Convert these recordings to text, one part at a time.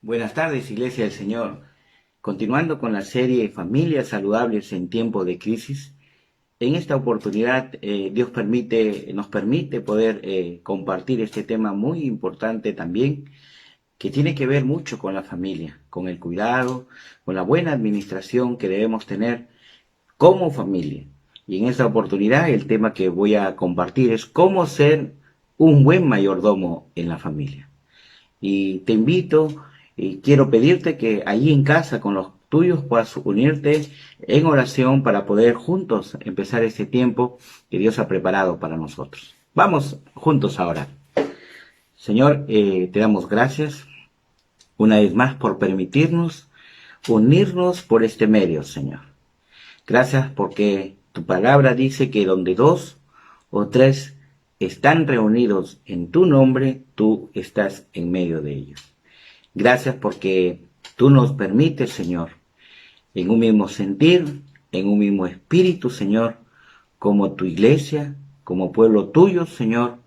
Buenas tardes, Iglesia del Señor. Continuando con la serie Familias Saludables en Tiempo de Crisis, en esta oportunidad Dios nos permite poder compartir este tema muy importante también, que tiene que ver mucho con la familia, con el cuidado, con la buena administración que debemos tener como familia. Y en esta oportunidad el tema que voy a compartir es cómo ser un buen mayordomo en la familia. Y te invito y quiero pedirte que allí en casa con los tuyos puedas unirte en oración para poder juntos empezar este tiempo que Dios ha preparado para nosotros. Vamos juntos a orar. Señor, te damos gracias una vez más por permitirnos unirnos por este medio, Señor. Gracias porque tu palabra dice que donde dos o tres están reunidos en tu nombre, tú estás en medio de ellos. Gracias porque tú nos permites, Señor, en un mismo sentir, en un mismo espíritu, Señor, como tu iglesia, como pueblo tuyo, Señor,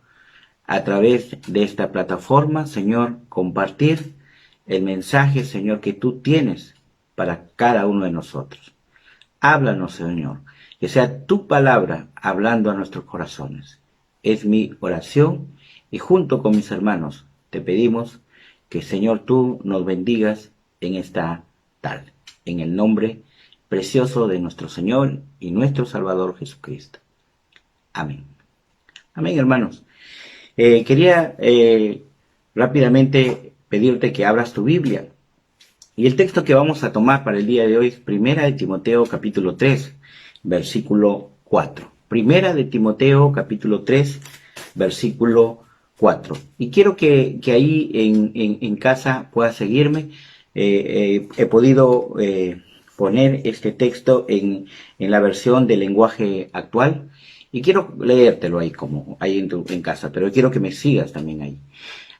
a través de esta plataforma, Señor, compartir el mensaje, Señor, que tú tienes para cada uno de nosotros. Háblanos, Señor, que sea tu palabra hablando a nuestros corazones. Es mi oración y junto con mis hermanos te pedimos que, Señor, tú nos bendigas en esta tarde, en el nombre precioso de nuestro Señor y nuestro Salvador Jesucristo. Amén. Amén, hermanos. Quería rápidamente pedirte que abras tu Biblia. Y el texto que vamos a tomar para el día de hoy es Primera de Timoteo capítulo 3, versículo 4. Primera de Timoteo capítulo 3, versículo 4. Y quiero que ahí en casa puedas seguirme. He podido poner este texto en la versión del lenguaje actual. Y quiero leértelo ahí como ahí en casa, pero quiero que me sigas también ahí.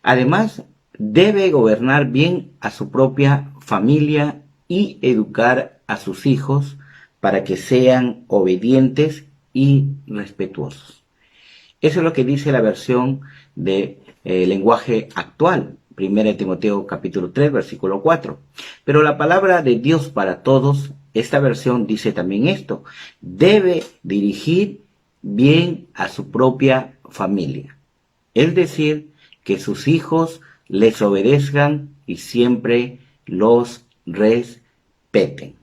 Además, debe gobernar bien a su propia familia y educar a sus hijos para que sean obedientes y respetuosos. Eso es lo que dice la versión de lenguaje actual, 1 Timoteo capítulo 3, versículo 4. Pero la palabra de Dios para todos, esta versión dice también esto: debe dirigir bien a su propia familia. Es decir, que sus hijos les obedezcan y siempre los respeten.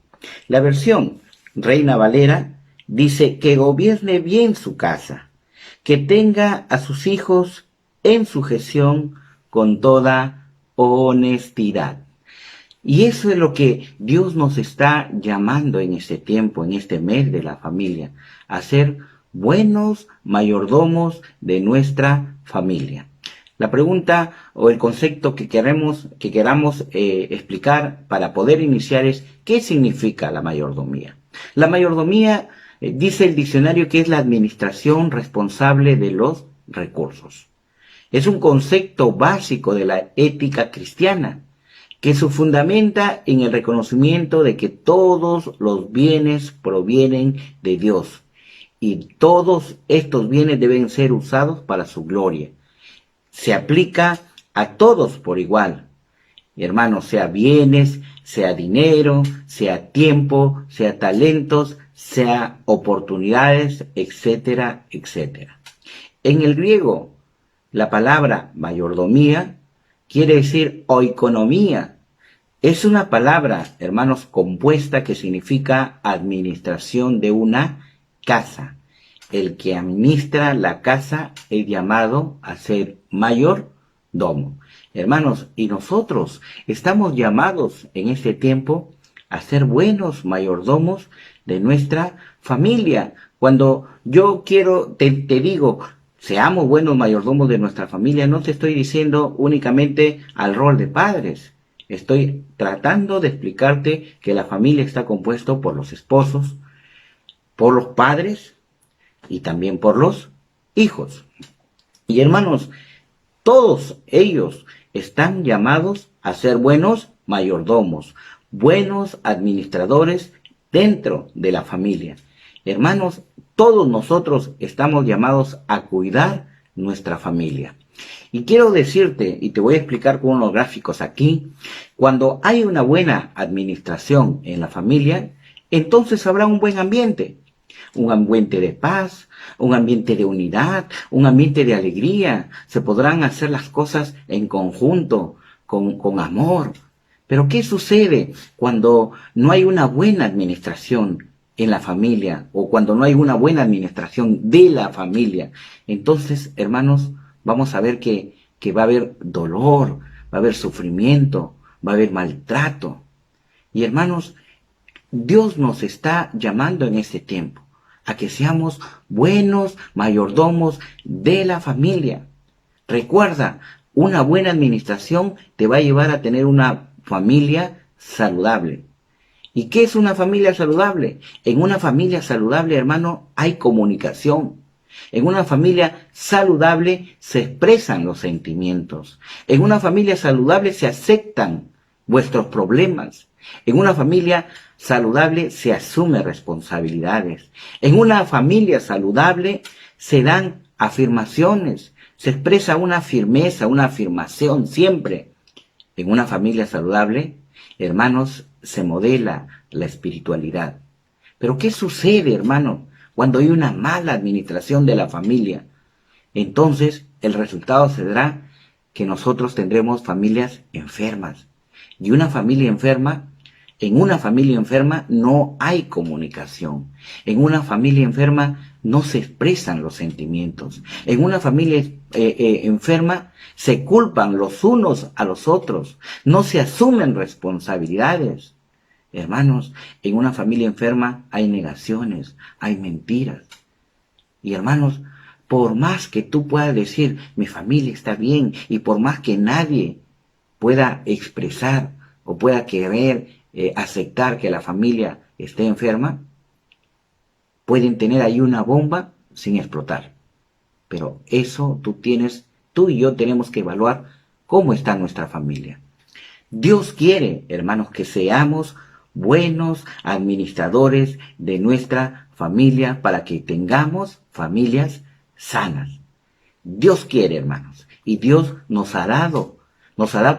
La versión Reina Valera dice que gobierne bien su casa, que tenga a sus hijos en sujeción con toda honestidad. Y eso es lo que Dios nos está llamando en este tiempo, en este mes de la familia, a ser buenos mayordomos de nuestra familia. La pregunta o el concepto que queramos explicar para poder iniciar es: ¿qué significa la mayordomía? La mayordomía, dice el diccionario, que es la administración responsable de los recursos. Es un concepto básico de la ética cristiana, que se fundamenta en el reconocimiento de que todos los bienes provienen de Dios y todos estos bienes deben ser usados para su gloria. Se aplica a todos por igual, hermanos, sea bienes, sea dinero, sea tiempo, sea talentos, sea oportunidades, etcétera, etcétera. En el griego, la palabra mayordomía quiere decir oikonomía. Es una palabra, hermanos, compuesta que significa administración de una casa. El que administra la casa es llamado a ser mayordomo. Hermanos, y nosotros estamos llamados en este tiempo a ser buenos mayordomos de nuestra familia. Cuando yo te digo, seamos buenos mayordomos de nuestra familia, no te estoy diciendo únicamente al rol de padres. Estoy tratando de explicarte que la familia está compuesta por los esposos, por los padres y también por los hijos. Y hermanos, todos ellos están llamados a ser buenos mayordomos, buenos administradores dentro de la familia. Hermanos, todos nosotros estamos llamados a cuidar nuestra familia. Y quiero decirte, y te voy a explicar con unos gráficos aquí, cuando hay una buena administración en la familia, entonces habrá un ambiente de paz, un ambiente de unidad, un ambiente de alegría. Se podrán hacer las cosas en conjunto, con amor. Pero ¿qué sucede cuando no hay una buena administración en la familia o cuando no hay una buena administración de la familia? Entonces, hermanos, vamos a ver que va a haber dolor, va a haber sufrimiento, va a haber maltrato. Y hermanos, Dios nos está llamando en este tiempo a que seamos buenos mayordomos de la familia. Recuerda, una buena administración te va a llevar a tener una familia saludable. ¿Y qué es una familia saludable? En una familia saludable, hermano, hay comunicación. En una familia saludable se expresan los sentimientos. En una familia saludable se aceptan vuestros problemas. En una familia saludable se asume responsabilidades. En una familia saludable se dan afirmaciones. Se expresa una firmeza, una afirmación siempre. En una familia saludable, hermanos, se modela la espiritualidad. Pero ¿qué sucede, hermano, cuando hay una mala administración de la familia? Entonces, el resultado será que nosotros tendremos familias enfermas. Y en una familia enferma no hay comunicación. En una familia enferma no se expresan los sentimientos. En una familia enferma se culpan los unos a los otros. No se asumen responsabilidades. Hermanos, en una familia enferma hay negaciones, hay mentiras. Y hermanos, por más que tú puedas decir, mi familia está bien, y por más que nadie pueda expresar o pueda querer aceptar que la familia esté enferma, pueden tener ahí una bomba sin explotar. Pero eso tú y yo tenemos que evaluar cómo está nuestra familia. Dios quiere, hermanos, que seamos buenos administradores de nuestra familia para que tengamos familias sanas. Dios quiere, hermanos, y Dios nos ha dado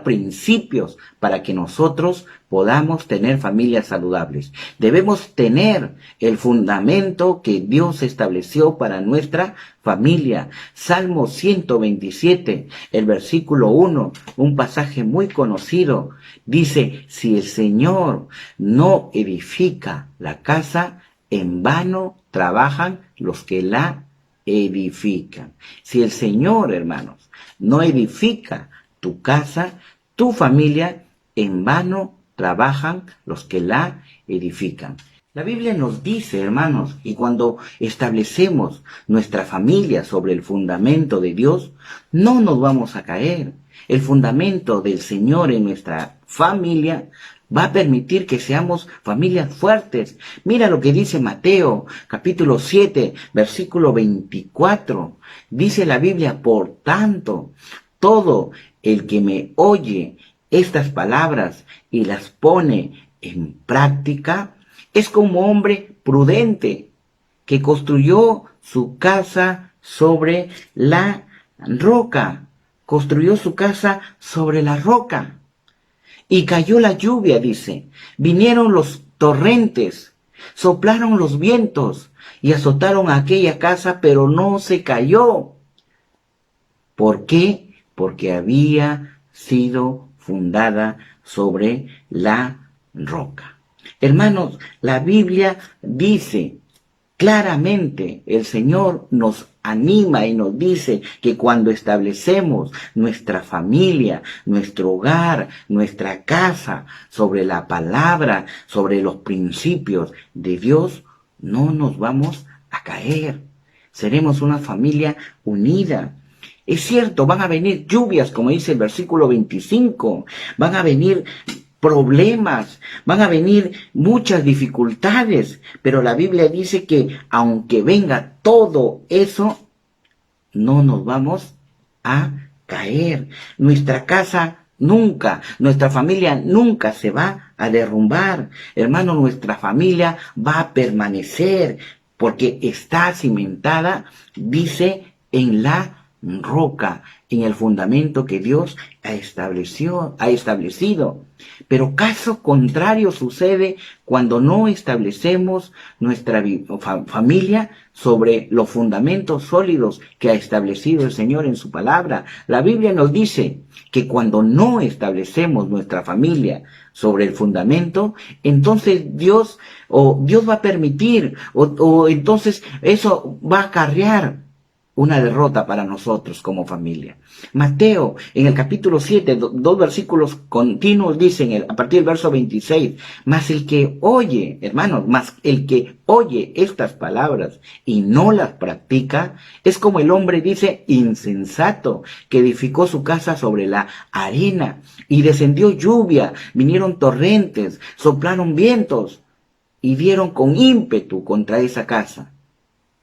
principios para que nosotros podamos tener familias saludables. Debemos tener el fundamento que Dios estableció para nuestra familia. Salmo 127, el versículo 1, un pasaje muy conocido, dice, si el Señor no edifica la casa, en vano trabajan los que la edifican. Si el Señor, hermanos, no edifica tu casa, tu familia, en vano trabajan los que la edifican. La Biblia nos dice, hermanos, y cuando establecemos nuestra familia sobre el fundamento de Dios, no nos vamos a caer. El fundamento del Señor en nuestra familia va a permitir que seamos familias fuertes. Mira lo que dice Mateo, capítulo 7, versículo 24. Dice la Biblia, por tanto, todo el que me oye estas palabras y las pone en práctica, es como hombre prudente que construyó su casa sobre la roca. Construyó su casa sobre la roca. Y cayó la lluvia, dice. Vinieron los torrentes, soplaron los vientos y azotaron a aquella casa, pero no se cayó. ¿Por qué? Porque había sido fundada sobre la roca. Hermanos, la Biblia dice claramente, el Señor nos anima y nos dice que cuando establecemos nuestra familia, nuestro hogar, nuestra casa sobre la palabra, sobre los principios de Dios, no nos vamos a caer. Seremos una familia unida. Es cierto, van a venir lluvias, como dice el versículo 25, van a venir problemas, van a venir muchas dificultades, pero la Biblia dice que aunque venga todo eso, no nos vamos a caer. Nuestra casa nunca, nuestra familia nunca se va a derrumbar. Hermano, nuestra familia va a permanecer porque está cimentada, dice, en la roca, en el fundamento que Dios ha establecido. Pero caso contrario sucede cuando no establecemos nuestra familia sobre los fundamentos sólidos que ha establecido el Señor en su palabra. La Biblia nos dice que cuando no establecemos nuestra familia sobre el fundamento, entonces Dios va a permitir, o entonces eso va a acarrear una derrota para nosotros como familia. Mateo, en el capítulo 7, dos versículos continuos dicen, a partir del verso 26, mas el que oye, hermanos, mas el que oye estas palabras y no las practica, es como el hombre, dice, insensato, que edificó su casa sobre la arena, y descendió lluvia, vinieron torrentes, soplaron vientos, y dieron con ímpetu contra esa casa,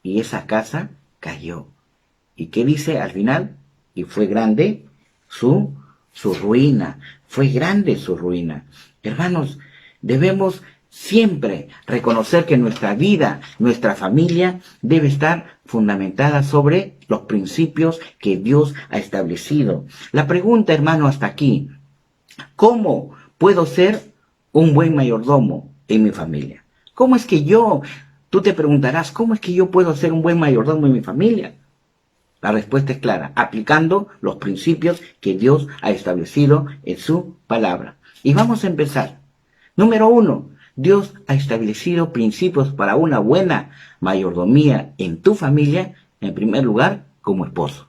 y esa casa cayó. ¿Y qué dice al final? Y fue grande su ruina. Fue grande su ruina. Hermanos, debemos siempre reconocer que nuestra vida, nuestra familia, debe estar fundamentada sobre los principios que Dios ha establecido. La pregunta, hermano, hasta aquí: ¿cómo puedo ser un buen mayordomo en mi familia? ¿Cómo es que tú te preguntarás, ¿cómo es que yo puedo ser un buen mayordomo en mi familia? La respuesta es clara: aplicando los principios que Dios ha establecido en su palabra. Y vamos a empezar. Número 1, Dios ha establecido principios para una buena mayordomía en tu familia, en primer lugar, como esposo.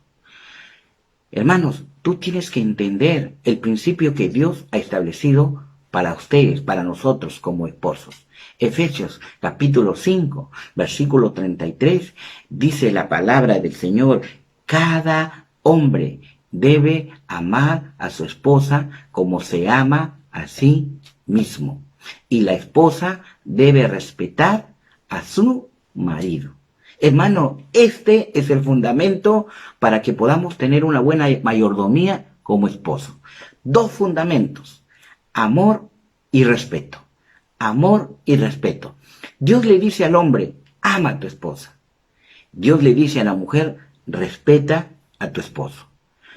Hermanos, tú tienes que entender el principio que Dios ha establecido para ustedes, para nosotros como esposos. Efesios capítulo 5, versículo 33, dice la palabra del Señor: cada hombre debe amar a su esposa como se ama a sí mismo, y la esposa debe respetar a su marido. Hermano, este es el fundamento para que podamos tener una buena mayordomía como esposo. 2 fundamentos: amor y respeto. Amor y respeto. Dios le dice al hombre: ama a tu esposa. Dios le dice a la mujer: respeta a tu esposo.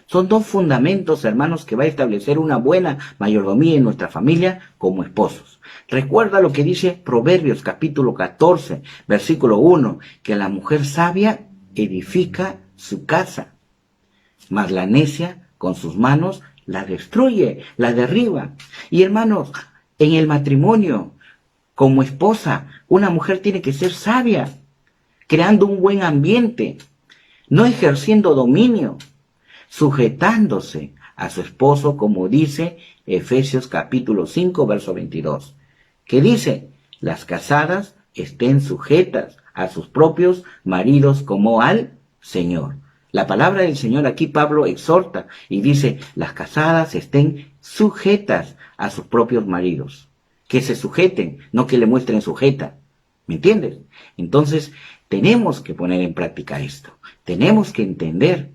Son 2 fundamentos, hermanos, que va a establecer una buena mayordomía en nuestra familia como esposos. Recuerda lo que dice Proverbios capítulo 14, versículo 1, que la mujer sabia edifica su casa, mas la necia con sus manos la destruye, la derriba. Y hermanos, en el matrimonio, como esposa, una mujer tiene que ser sabia, creando un buen ambiente, no ejerciendo dominio, sujetándose a su esposo, como dice Efesios capítulo 5, verso 22, que dice: las casadas estén sujetas a sus propios maridos como al Señor. La palabra del Señor aquí Pablo exhorta y dice: las casadas estén sujetas a sus propios maridos. Que se sujeten, no que le muestren sujeta. ¿Me entiendes? Entonces, tenemos que poner en práctica esto. Tenemos que entender.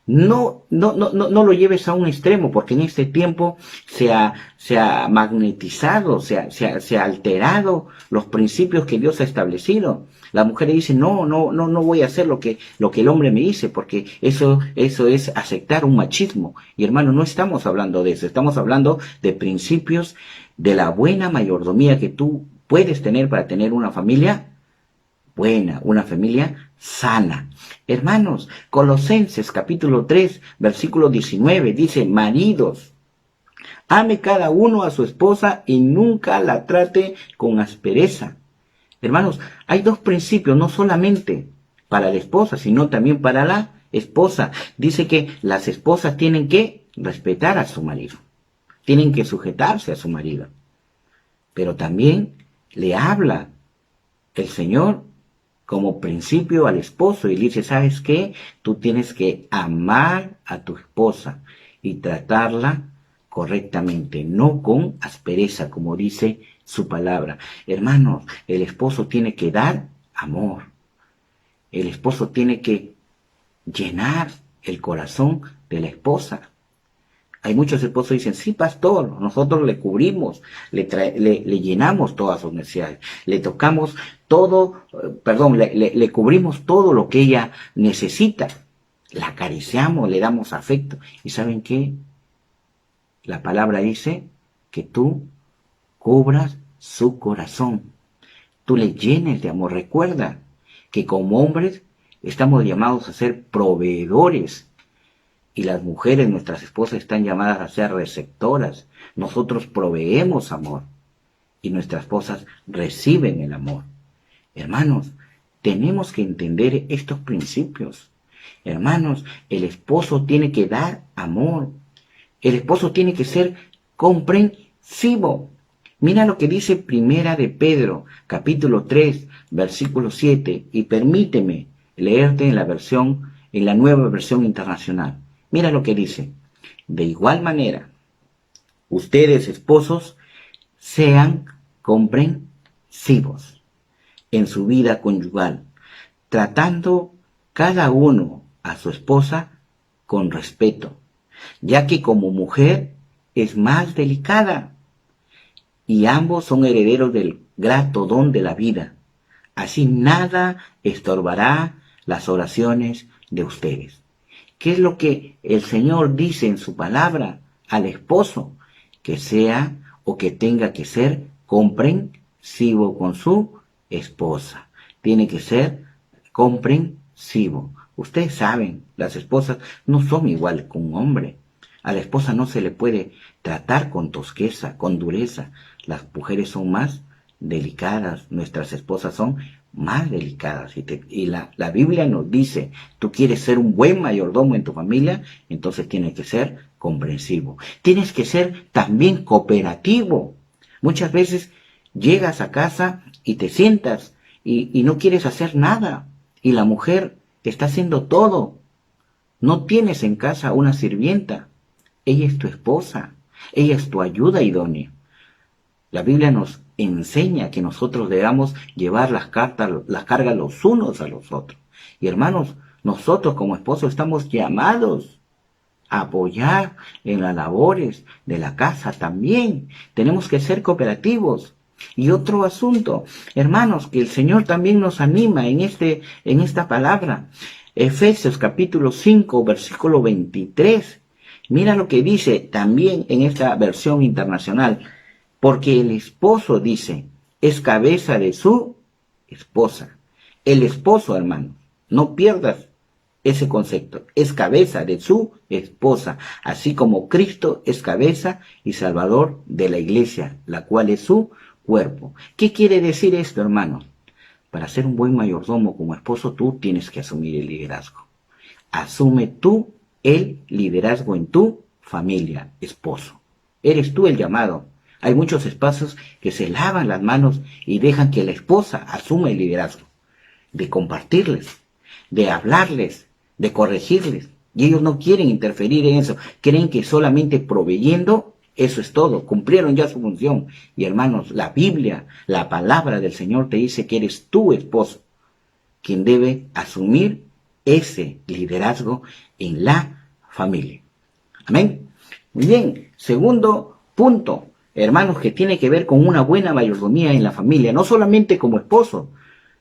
No lo lleves a un extremo, porque en este tiempo se ha magnetizado, se ha alterado los principios que Dios ha establecido. La mujer dice: no voy a hacer lo que el hombre me dice, porque eso es aceptar un machismo. Y hermano, no estamos hablando de eso, estamos hablando de principios de la buena mayordomía que tú puedes tener para tener una familia buena, una familia sana. Hermanos, Colosenses capítulo 3, versículo 19 dice: maridos, ame cada uno a su esposa y nunca la trate con aspereza. Hermanos, hay 2 principios, no solamente para la esposa, sino también para la esposa. Dice que las esposas tienen que respetar a su marido, tienen que sujetarse a su marido. Pero también le habla el Señor como principio al esposo y le dice: ¿sabes qué? Tú tienes que amar a tu esposa y tratarla correctamente, no con aspereza, como dice su palabra. Hermanos, el esposo tiene que dar amor. El esposo tiene que llenar el corazón de la esposa. Hay muchos esposos que dicen: sí, pastor, nosotros le cubrimos, le llenamos todas sus necesidades, le tocamos todo, le cubrimos todo lo que ella necesita. la acariciamos, le damos afecto. ¿Y saben qué? La palabra dice que tú cubras su corazón, tú le llenes de amor. Recuerda que como hombres estamos llamados a ser proveedores y las mujeres, nuestras esposas, están llamadas a ser receptoras. Nosotros proveemos amor y nuestras esposas reciben el amor. Hermanos, tenemos que entender estos principios. Hermanos, el esposo tiene que dar amor. El esposo tiene que ser comprensivo. Mira lo que dice Primera de Pedro, capítulo 3, versículo 7, y permíteme leerte en la nueva versión internacional. Mira lo que dice. De igual manera, ustedes, esposos, sean comprensivos en su vida conyugal, tratando cada uno a su esposa con respeto, ya que como mujer es más delicada y ambos son herederos del grato don de la vida. Así nada estorbará las oraciones de ustedes. ¿Qué es lo que el Señor dice en su palabra al esposo? Que sea o que tenga que ser comprensivo con su esposa. Tiene que ser comprensivo. Ustedes saben, las esposas no son iguales que un hombre. A la esposa no se le puede tratar con tosqueza, con dureza. Las mujeres son más delicadas, nuestras esposas son más delicadas. Y la Biblia nos dice, tú quieres ser un buen mayordomo en tu familia, entonces tienes que ser comprensivo. Tienes que ser también cooperativo. Muchas veces llegas a casa y te sientas y no quieres hacer nada. Y la mujer está haciendo todo. No tienes en casa una sirvienta. Ella es tu esposa. Ella es tu ayuda idónea. La Biblia nos enseña que nosotros debamos llevar las cargas los unos a los otros. Y hermanos, nosotros como esposos estamos llamados a apoyar en las labores de la casa también. Tenemos que ser cooperativos. Y otro asunto, hermanos, que el Señor también nos anima en esta palabra. Efesios capítulo 5, versículo 23. Mira lo que dice también en esta versión internacional. Porque el esposo, dice, es cabeza de su esposa. El esposo, hermano, no pierdas ese concepto. Es cabeza de su esposa, así como Cristo es cabeza y salvador de la iglesia, la cual es su cuerpo. ¿Qué quiere decir esto, hermano? Para ser un buen mayordomo como esposo, tú tienes que asumir el liderazgo. Asume tú el liderazgo en tu familia, esposo. Eres tú el llamado. Hay muchos espacios que se lavan las manos y dejan que la esposa asuma el liderazgo, de compartirles, de hablarles, de corregirles. Y ellos no quieren interferir en eso. Creen que solamente proveyendo, eso es todo. Cumplieron ya su función. Y hermanos, la Biblia, la palabra del Señor te dice que eres tu esposo quien debe asumir ese liderazgo en la familia. Amén. Muy bien. Segundo punto, hermanos, que tiene que ver con una buena mayordomía en la familia, no solamente como esposo,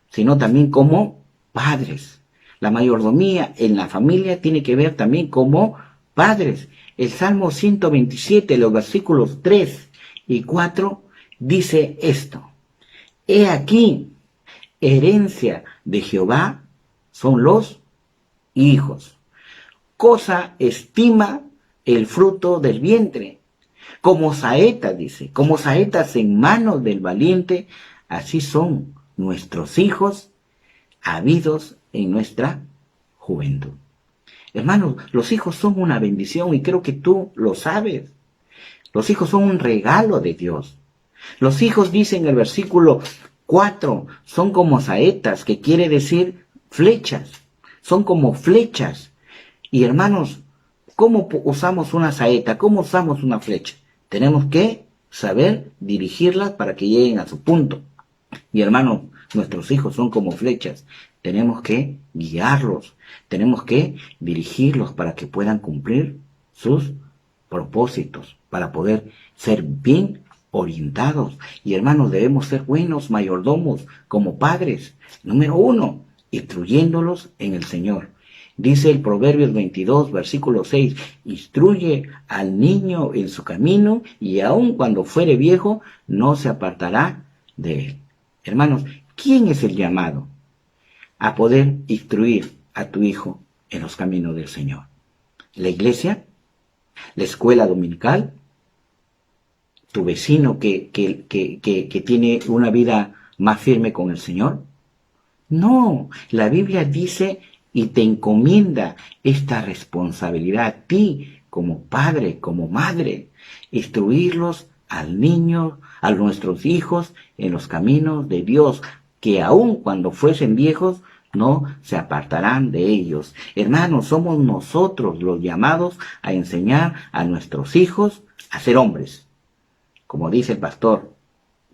sino también como padres. La mayordomía en la familia tiene que ver también como padres. El Salmo 127, los versículos 3 y 4, dice esto. He aquí, herencia de Jehová son los hijos. Cosa estima el fruto del vientre. Como saetas, dice, como saetas en manos del valiente, así son nuestros hijos habidos en nuestra juventud. Hermanos, los hijos son una bendición y creo que tú lo sabes. Los hijos son un regalo de Dios. Los hijos, dice en el versículo 4, son como saetas, que quiere decir flechas. Son como flechas. Y hermanos, ¿cómo usamos una saeta? ¿Cómo usamos una flecha? Tenemos que saber dirigirlas para que lleguen a su punto. Y hermanos, nuestros hijos son como flechas. Tenemos que guiarlos, tenemos que dirigirlos para que puedan cumplir sus propósitos, para poder ser bien orientados. Y hermanos, debemos ser buenos mayordomos como padres. Número 1, instruyéndolos en el Señor. Dice el Proverbios 22, versículo 6, instruye al niño en su camino y aun cuando fuere viejo no se apartará de él. Hermanos, ¿quién es el llamado a poder instruir a tu hijo en los caminos del Señor? ¿La iglesia? ¿La escuela dominical? ¿Tu vecino que tiene una vida más firme con el Señor? No, la Biblia dice y te encomienda esta responsabilidad a ti como padre, como madre, instruirlos al niño, a nuestros hijos en los caminos de Dios, que aun cuando fuesen viejos no se apartarán de ellos. Hermanos, somos nosotros los llamados a enseñar a nuestros hijos a ser hombres. Como dice el pastor,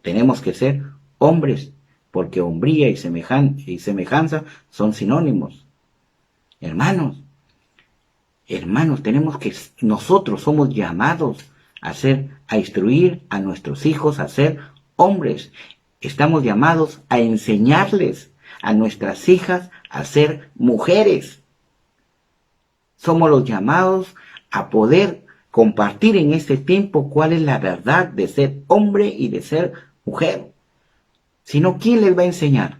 tenemos que ser hombres, porque hombría y semejanza son sinónimos. Hermanos, nosotros somos llamados a instruir a nuestros hijos a ser hombres. Estamos llamados a enseñarles a nuestras hijas a ser mujeres. Somos los llamados a poder compartir en este tiempo cuál es la verdad de ser hombre y de ser mujer. Si no, ¿quién les va a enseñar?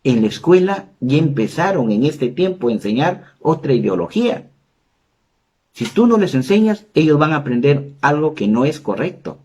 En la escuela ya empezaron en este tiempo a enseñar otra ideología. Si tú no les enseñas, ellos van a aprender algo que no es correcto.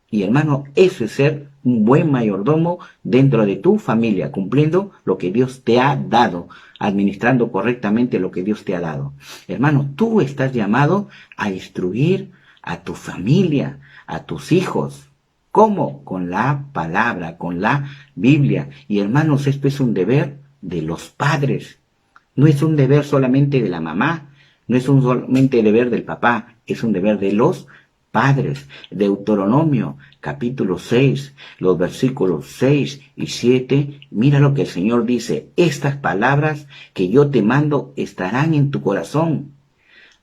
Y hermano, eso es ser un buen mayordomo dentro de tu familia, cumpliendo lo que Dios te ha dado, administrando correctamente lo que Dios te ha dado. Hermano, tú estás llamado a instruir a tu familia, a tus hijos. ¿Cómo? Con la palabra, con la Biblia. Y hermanos, esto es un deber de los padres. No es un deber solamente de la mamá, no es un solamente deber del papá, es un deber de los padres. Deuteronomio, capítulo 6, los versículos 6 y 7, mira lo que el Señor dice: estas palabras que yo te mando estarán en tu corazón.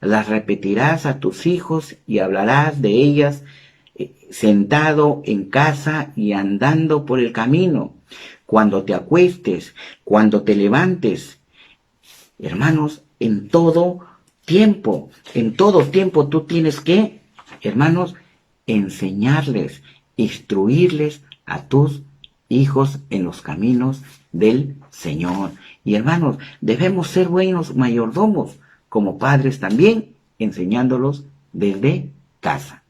Las repetirás a tus hijos y hablarás de ellas sentado en casa y andando por el camino, cuando te acuestes, cuando te levantes. Hermanos, en todo tiempo tú tienes que, hermanos, enseñarles, instruirles a tus hijos en los caminos del Señor. Y hermanos, debemos ser buenos mayordomos, como padres también, enseñándolos desde casa.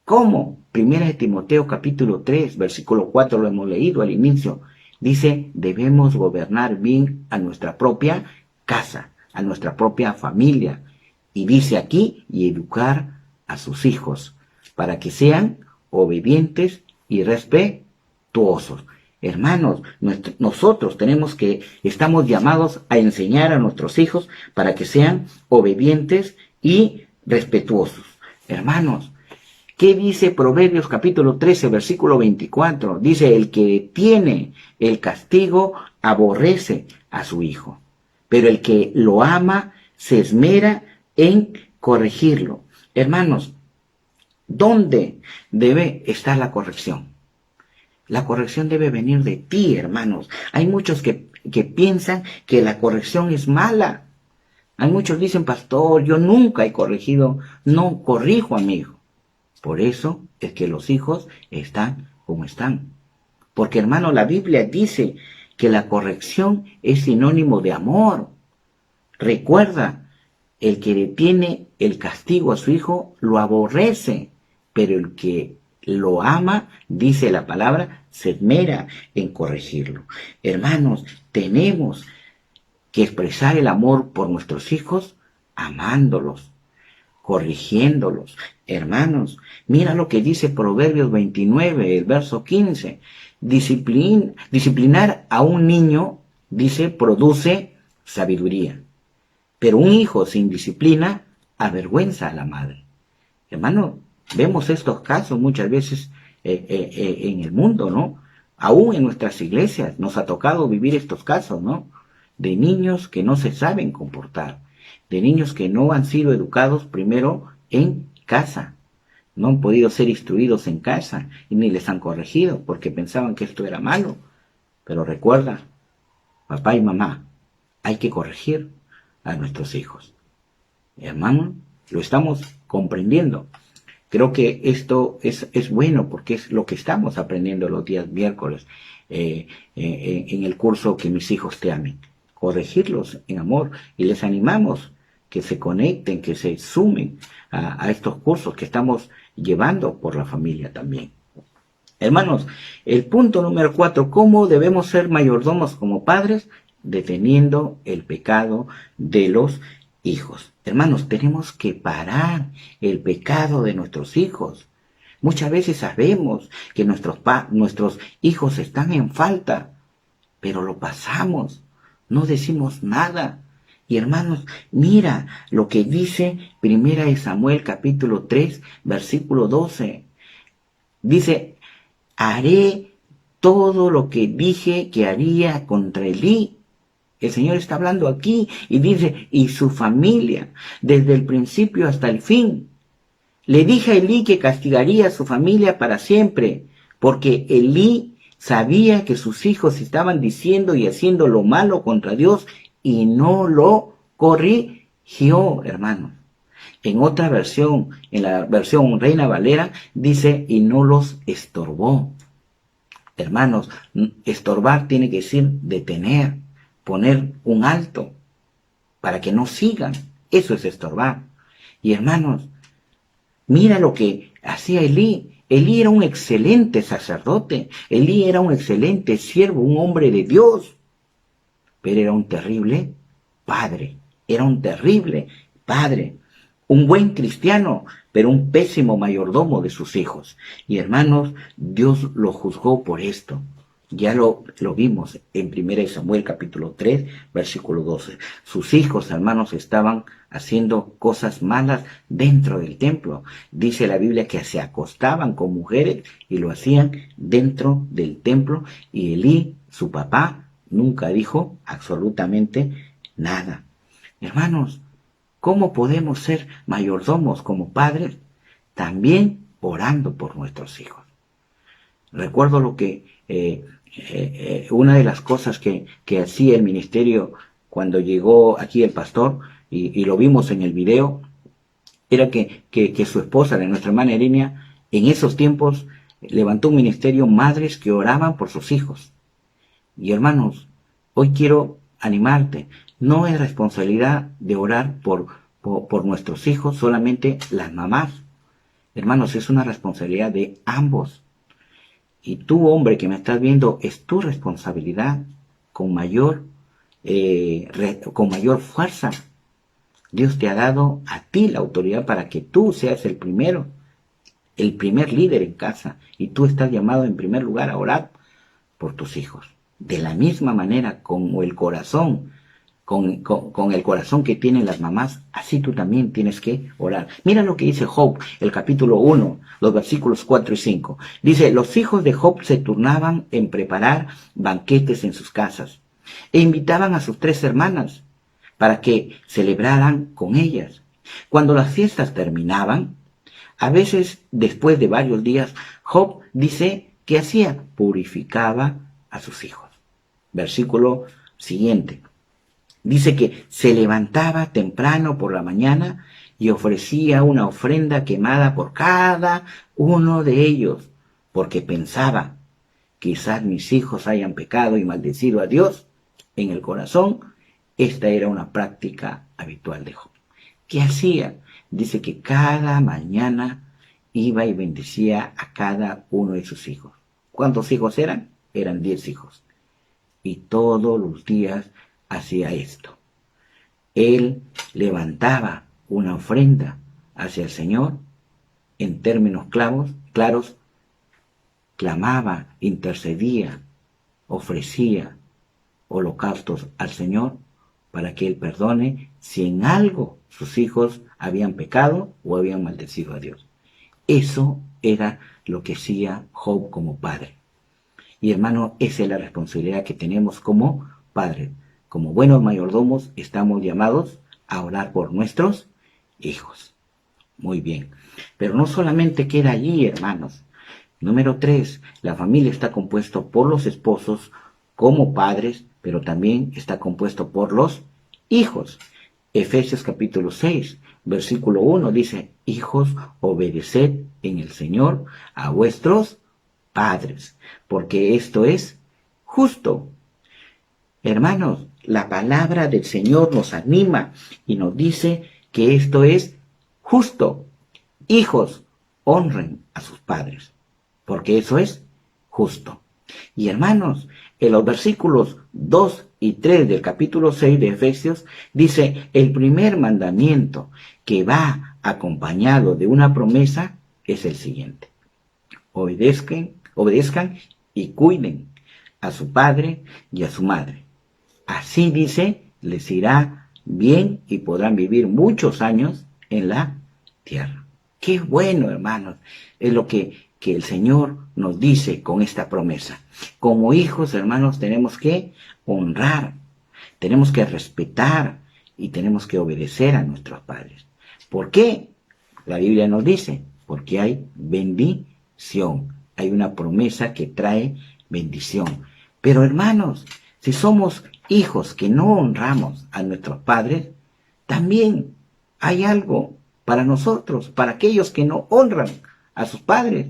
¿Cómo? Primera de Timoteo capítulo 3, versículo 4, lo hemos leído al inicio. Dice, debemos gobernar bien a nuestra propia casa, a nuestra propia familia. Y dice aquí, y educar a sus hijos, para que sean obedientes y respetuosos. Hermanos, nosotros estamos llamados a enseñar a nuestros hijos para que sean obedientes y respetuosos. Hermanos, ¿qué dice Proverbios capítulo 13, versículo 24? Dice, el que detiene el castigo aborrece a su hijo, pero el que lo ama se esmera en corregirlo. Hermanos, ¿dónde debe estar la corrección? La corrección debe venir de ti, hermanos. Hay muchos que piensan que la corrección es mala. Hay muchos que dicen, pastor, yo nunca he corregido, no corrijo a mi hijo. Por eso es que los hijos están como están. Porque, hermano, la Biblia dice que la corrección es sinónimo de amor. Recuerda, el que detiene el castigo a su hijo lo aborrece, pero el que lo ama, dice la palabra, se esmera en corregirlo. Hermanos, tenemos que expresar el amor por nuestros hijos amándolos, corrigiéndolos. Hermanos, mira lo que dice Proverbios 29, el verso 15. Disciplinar a un niño, dice, produce sabiduría. Pero un hijo sin disciplina avergüenza a la madre. Hermano, vemos estos casos muchas veces en el mundo, ¿no? Aún en nuestras iglesias nos ha tocado vivir estos casos, ¿no? De niños que no se saben comportar, de niños que no han sido educados primero en casa, no han podido ser instruidos en casa y ni les han corregido porque pensaban que esto era malo. Pero recuerda, papá y mamá, hay que corregir a nuestros hijos. Hermano, lo estamos comprendiendo. Creo que esto es bueno porque es lo que estamos aprendiendo los días miércoles en el curso Que mis hijos te amen. Corregirlos en amor, y les animamos que se conecten, que se sumen a estos cursos que estamos llevando por la familia también. Hermanos, el punto número 4, ¿cómo debemos ser mayordomos como padres? Deteniendo el pecado de los hijos. Hermanos, tenemos que parar el pecado de nuestros hijos. Muchas veces sabemos que nuestros hijos están en falta, pero lo pasamos, no decimos nada. Y hermanos, mira lo que dice 1 Samuel capítulo 3, versículo 12. Dice, haré todo lo que dije que haría contra Elí. El Señor está hablando aquí y dice, y su familia, desde el principio hasta el fin. Le dije a Elí que castigaría a su familia para siempre, porque Elí sabía que sus hijos estaban diciendo y haciendo lo malo contra Dios y no lo corrigió, hermano. En otra versión, en la versión Reina Valera, dice, y no los estorbó. Hermanos, estorbar tiene que decir detener, poner un alto, para que no sigan. Eso es estorbar. Y hermanos, mira lo que hacía Elí. Elí era un excelente sacerdote. Elí era un excelente siervo, un hombre de Dios. Pero era un terrible padre. Era un terrible padre. Un buen cristiano, pero un pésimo mayordomo de sus hijos. Y hermanos, Dios lo juzgó por esto. Ya lo vimos en 1 Samuel capítulo 3, versículo 12. Sus hijos, hermanos, estaban haciendo cosas malas dentro del templo. Dice la Biblia que se acostaban con mujeres y lo hacían dentro del templo. Y Elí, su papá, nunca dijo absolutamente nada. Hermanos, ¿cómo podemos ser mayordomos como padres? También orando por nuestros hijos. Recuerdo lo que una de las cosas que hacía el ministerio cuando llegó aquí el pastor, y lo vimos en el video, era que su esposa, de nuestra hermana Irenia, en esos tiempos levantó un ministerio, madres que oraban por sus hijos. Y hermanos, hoy quiero animarte, no es responsabilidad de orar por nuestros hijos solamente las mamás. Hermanos, es una responsabilidad de ambos. Y tú, hombre que me estás viendo, es tu responsabilidad con mayor fuerza. Dios te ha dado a ti la autoridad para que tú seas el primero, el primer líder en casa. Y tú estás llamado en primer lugar a orar por tus hijos. De la misma manera, como el corazón, con el corazón que tienen las mamás, así tú también tienes que orar. Mira lo que dice Job, el capítulo 1, los versículos 4 y 5. Dice, los hijos de Job se turnaban en preparar banquetes en sus casas e invitaban a sus 3 hermanas para que celebraran con ellas. Cuando las fiestas terminaban, a veces después de varios días, Job dice que hacía, purificaba a sus hijos. Versículo siguiente. Dice que se levantaba temprano por la mañana y ofrecía una ofrenda quemada por cada uno de ellos, porque pensaba, quizás mis hijos hayan pecado y maldecido a Dios en el corazón. Esta era una práctica habitual de Job. ¿Qué hacía? Dice que cada mañana iba y bendecía a cada uno de sus hijos. ¿Cuántos hijos eran? Eran 10 hijos. Y todos los días hacía esto. Él levantaba una ofrenda hacia el Señor en términos claros, clamaba, intercedía, ofrecía holocaustos al Señor para que Él perdone si en algo sus hijos habían pecado o habían maldecido a Dios. Eso era lo que hacía Job como padre. Y hermano, esa es la responsabilidad que tenemos como padres. Como buenos mayordomos estamos llamados a orar por nuestros hijos. Muy bien. Pero no solamente queda allí, hermanos. Número 3, la familia está compuesta por los esposos, como padres, pero también está compuesto por los hijos. Efesios capítulo 6, versículo 1 dice, hijos, obedeced en el Señor a vuestros padres, porque esto es justo. Hermanos, la palabra del Señor nos anima y nos dice que esto es justo. Hijos, honren a sus padres, porque eso es justo. Y hermanos, en los versículos 2 y 3 del capítulo 6 de Efesios, dice, el primer mandamiento que va acompañado de una promesa es el siguiente. Obedezcan y cuiden a su padre y a su madre. Así dice, les irá bien y podrán vivir muchos años en la tierra. Qué bueno, hermanos, es lo que el Señor nos dice con esta promesa. Como hijos, hermanos, tenemos que honrar, tenemos que respetar y tenemos que obedecer a nuestros padres. ¿Por qué? La Biblia nos dice, porque hay bendición, hay una promesa que trae bendición. Pero hermanos, si somos hijos que no honramos a nuestros padres, también hay algo para nosotros, para aquellos que no honran a sus padres.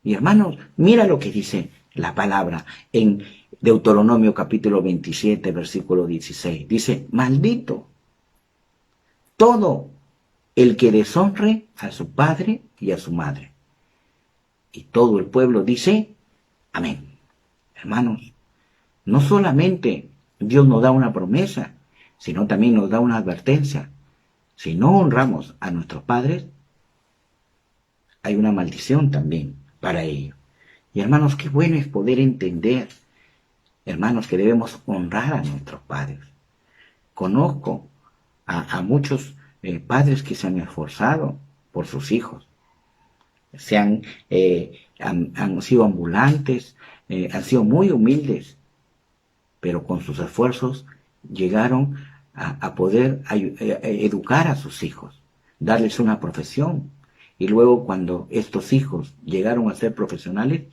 Y hermanos, mira lo que dice la palabra en Deuteronomio capítulo 27, versículo 16. Dice, maldito todo el que deshonre a su padre y a su madre. Y todo el pueblo dice, amén. Hermanos, no solamente Dios nos da una promesa, sino también nos da una advertencia. Si no honramos a nuestros padres, hay una maldición también para ellos. Y hermanos, qué bueno es poder entender, hermanos, que debemos honrar a nuestros padres. Conozco a muchos padres que se han esforzado por sus hijos. Han sido ambulantes, han sido muy humildes, pero con sus esfuerzos llegaron a poder educar a sus hijos, darles una profesión. Y luego cuando estos hijos llegaron a ser profesionales,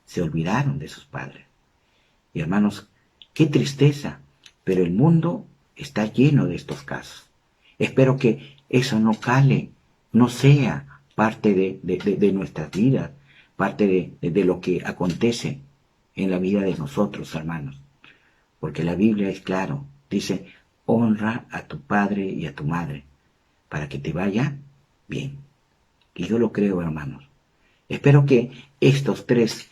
se olvidaron de sus padres. Y hermanos, qué tristeza, pero el mundo está lleno de estos casos. Espero que eso no cale, no sea parte de nuestras vidas, parte de lo que acontece en la vida de nosotros, hermanos. Porque la Biblia es claro, dice, honra a tu padre y a tu madre, para que te vaya bien. Y yo lo creo, hermanos. Espero que estos tres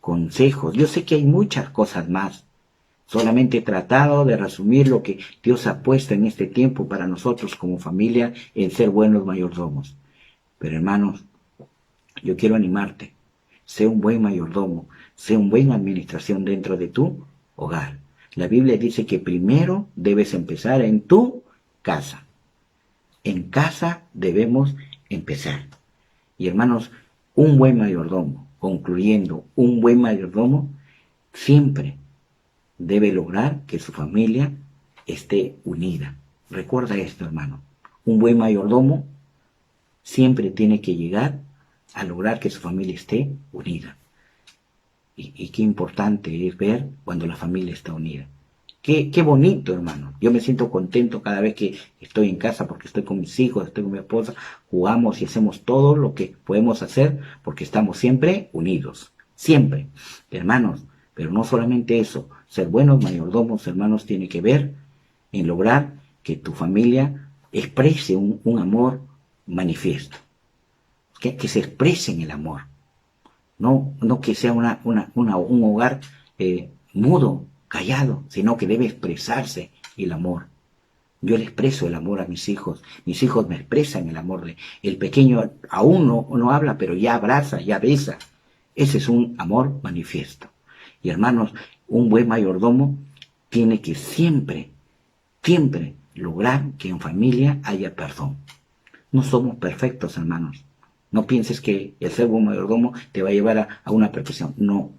consejos, yo sé que hay muchas cosas más, solamente he tratado de resumir lo que Dios ha puesto en este tiempo para nosotros como familia en ser buenos mayordomos. Pero hermanos, yo quiero animarte, sé un buen mayordomo, sé un buen administración dentro de tu hogar. La Biblia dice que primero debes empezar en tu casa. En casa debemos empezar. Y hermanos, un buen mayordomo, concluyendo, un buen mayordomo siempre debe lograr que su familia esté unida. Recuerda esto, hermano. Un buen mayordomo siempre tiene que llegar a lograr que su familia esté unida. Y qué importante es ver cuando la familia está unida. Qué bonito, hermano. Yo me siento contento cada vez que estoy en casa porque estoy con mis hijos, estoy con mi esposa, jugamos y hacemos todo lo que podemos hacer porque estamos siempre unidos. Siempre. Hermanos, pero no solamente eso. Ser buenos mayordomos, hermanos, tiene que ver en lograr que tu familia exprese un amor manifiesto. Que se exprese en el amor. No que sea un hogar mudo, callado, sino que debe expresarse el amor. Yo le expreso el amor a mis hijos me expresan el amor. El pequeño aún no habla, pero ya abraza, ya besa. Ese es un amor manifiesto. Y hermanos, un buen mayordomo tiene que siempre lograr que en familia haya perdón. No somos perfectos, hermanos. No pienses que el ser buen mayordomo te va a llevar a una perfección. No.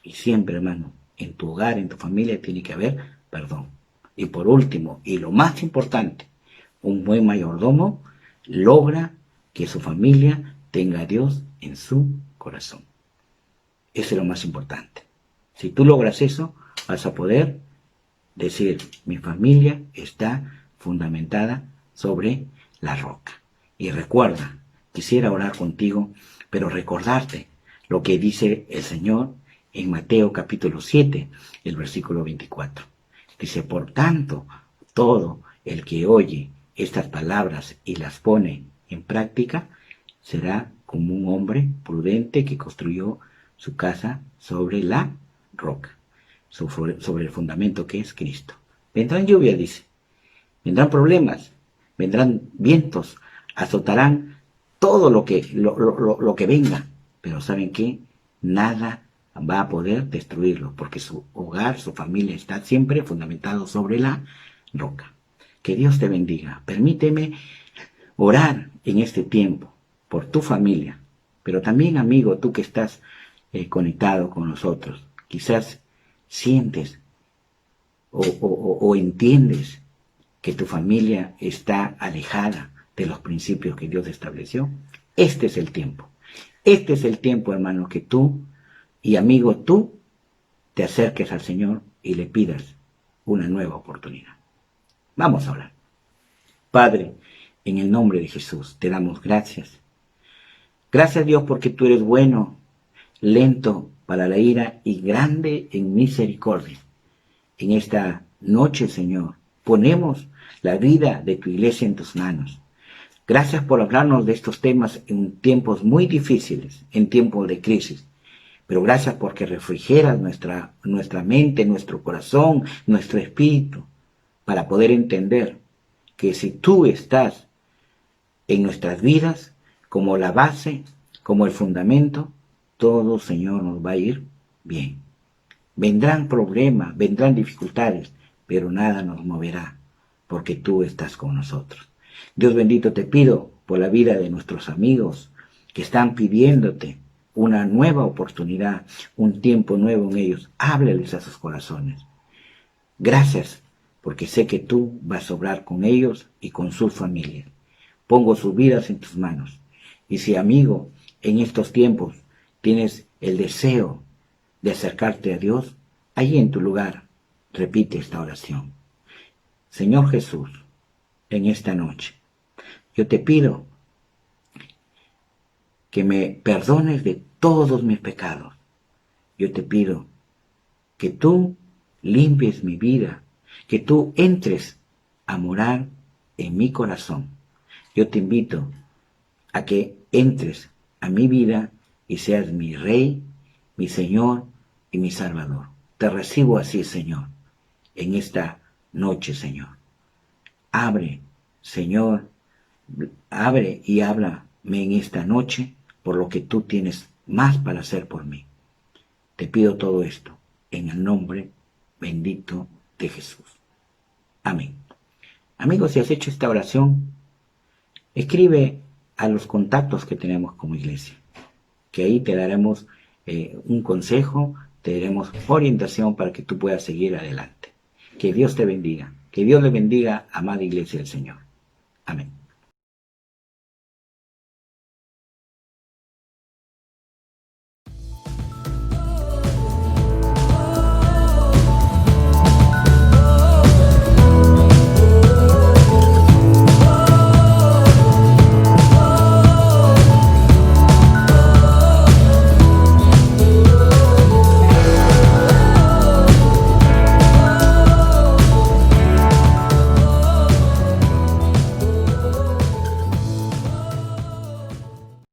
Y siempre, hermano, en tu hogar, en tu familia, tiene que haber perdón. Y por último, y lo más importante, un buen mayordomo logra que su familia tenga a Dios en su corazón. Eso es lo más importante. Si tú logras eso, vas a poder decir, mi familia está fundamentada sobre la roca. Y recuerda, quisiera orar contigo, pero recordarte lo que dice el Señor en Mateo capítulo 7, el versículo 24. Dice, por tanto, todo el que oye estas palabras y las pone en práctica, será como un hombre prudente que construyó su casa sobre la roca, sobre el fundamento que es Cristo. Vendrán lluvias, dice, vendrán problemas, vendrán vientos, azotarán todo lo que venga, pero ¿saben qué? Nada va a poder destruirlo, porque su hogar, su familia está siempre fundamentado sobre la roca. Que Dios te bendiga. Permíteme orar en este tiempo por tu familia, pero también, amigo, tú que estás conectado con nosotros, quizás sientes o entiendes que tu familia está alejada de los principios que Dios estableció. Este es el tiempo. Este es el tiempo, hermano, que tú y amigo, tú te acerques al Señor y le pidas una nueva oportunidad. Vamos a orar. Padre, en el nombre de Jesús, te damos gracias. Gracias, Dios, porque tú eres bueno, lento para la ira y grande en misericordia. En esta noche, Señor, ponemos la vida de tu iglesia en tus manos. Gracias por hablarnos de estos temas en tiempos muy difíciles, en tiempos de crisis. Pero gracias porque refrigeras nuestra mente, nuestro corazón, nuestro espíritu, para poder entender que si tú estás en nuestras vidas como la base, como el fundamento, todo, Señor, nos va a ir bien. Vendrán problemas, vendrán dificultades, pero nada nos moverá, porque tú estás con nosotros. Dios bendito, te pido por la vida de nuestros amigos que están pidiéndote una nueva oportunidad, un tiempo nuevo en ellos. Háblales a sus corazones. Gracias, porque sé que tú vas a obrar con ellos y con sus familias. Pongo sus vidas en tus manos. Y si, amigo, en estos tiempos tienes el deseo de acercarte a Dios, allí en tu lugar, repite esta oración. Señor Jesús, en esta noche, yo te pido que me perdones de todos mis pecados. Yo te pido que tú limpies mi vida, que tú entres a morar en mi corazón. Yo te invito a que entres a mi vida y seas mi Rey, mi Señor y mi Salvador. Te recibo así, Señor, en esta noche, Señor. Abre, Señor, abre y háblame en esta noche por lo que tú tienes más para hacer por mí. Te pido todo esto en el nombre bendito de Jesús. Amén. Amigos, si has hecho esta oración, escribe a los contactos que tenemos como iglesia, que ahí te daremos un consejo, te daremos orientación para que tú puedas seguir adelante. Que Dios te bendiga. Que Dios le bendiga, amada iglesia del Señor. Amén.